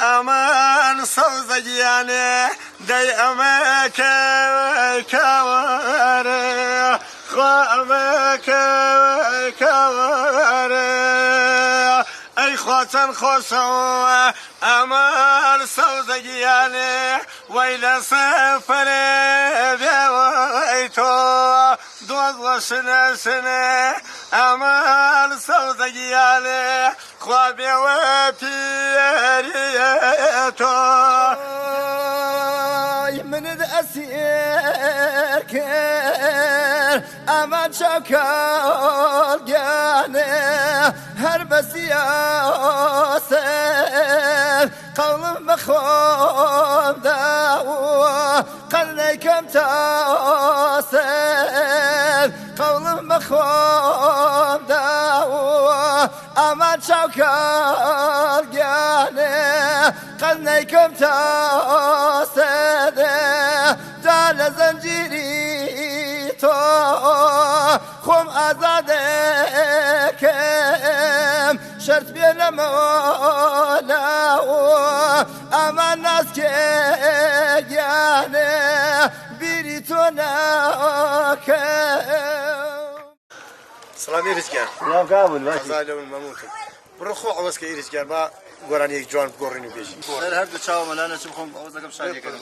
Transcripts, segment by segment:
أمان صوزياني دي أماك كواري خامك كواري أي خوتن خوصو أمان صوزياني ويلا سفري بيويتو دوز سنة سنة أمان صوزياني خوابي وبيريتو من الأسير كير أمان شوكال جاني هرب سياسر قول مخوم داو قلنيكم تاسر قول مخوم داو أمان شوكال جاني قلنيكم تاسر دال زنجيري تو خم أزادكم شرط بين مولا أمان ناس كياني بيريتوناك سلامي رجال سلام كابل ماشي زالوا المموت بروخو عوض كي رجال با قراني جوان بقرني بيجي سر هرد تشاو ملانا شبخم عوضك بشاي كده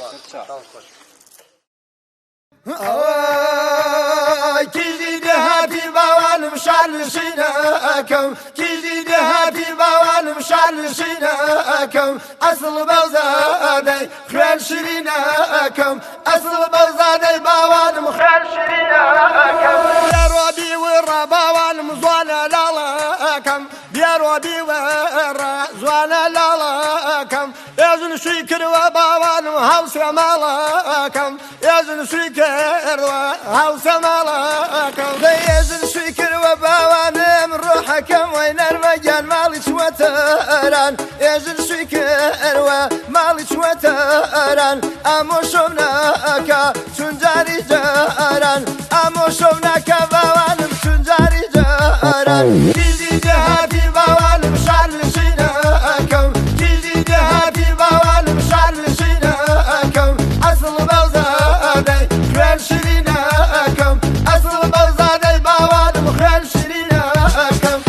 كيجي دهاتي باوان مشان شيناكم كيجي دهاتي باوان مشان شيناكم أصل بوزادي خير شريناكم أصل بوزادي باوان مخير شريناكم يا ربي ورا باوان مزوانا لالاكم يا ربي ورا زوانا لالاكم يزن شكر وباوان وهوس مالاكم يزن شكر وهوس مالاكم يزن شكر وباوان من روحكم وين المجال مالك وتران يزن شكر ومالك وتران أمو شمناك تنجاري جاران أمو شمناك باوان تنجاري جاران كيجي جهاتي باوان مشان شيناكم كيجي جهاتي باوان مشان شيناكم أصل بوزادي خير شريناكم أصل بوزادي باوان مخير شريناكم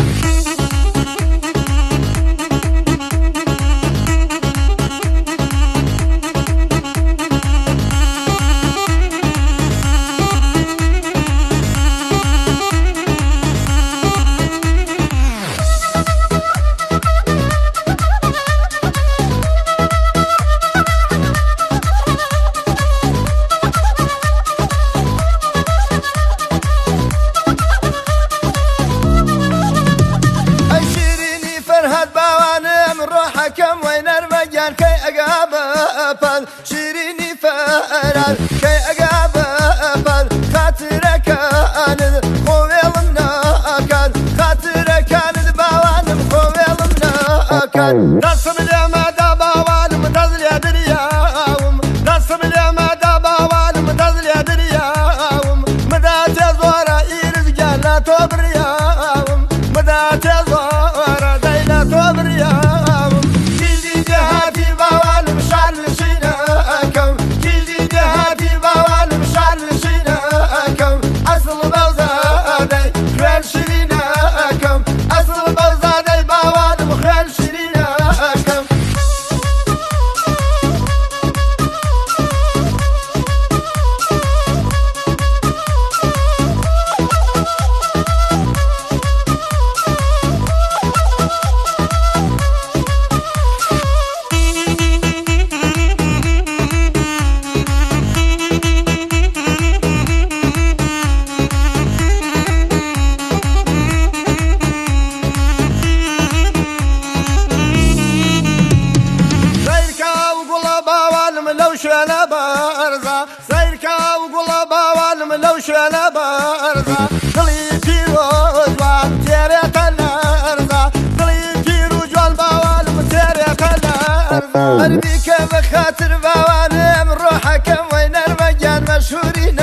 كم وين المجال كي أقابل شيريني فرار كي أقابل خاطرك كان خويل مناكل خاطرك كان باوان خويل مناكل نصم اليمادة باوان متزل يا درياوم نصم اليمادة باوان متزل يا درياوم مدى تزورا إيرز جانا توبرياوم مدى تزورا دينا توبرياوم أصل بوزادي خير شريناكم أصل بوزادي باوان مخير شريناكم شانا بارزة سيركا وقول باوان من لو شانا بارزة خليتي وزوان تيري بخاطر باوانم روحكم وين المجان مشهورين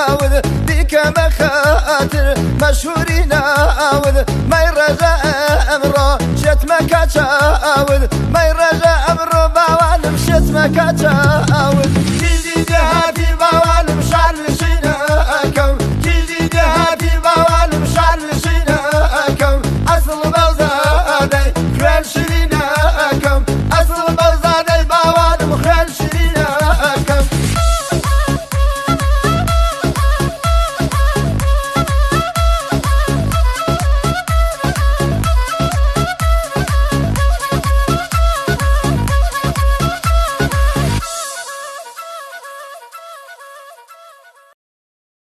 أوذ بك بخاطر مشهورين أوذ ما يرجع أمره شت مكاتشا أوذ ما يرجع أمره باوانم شت مكاتشا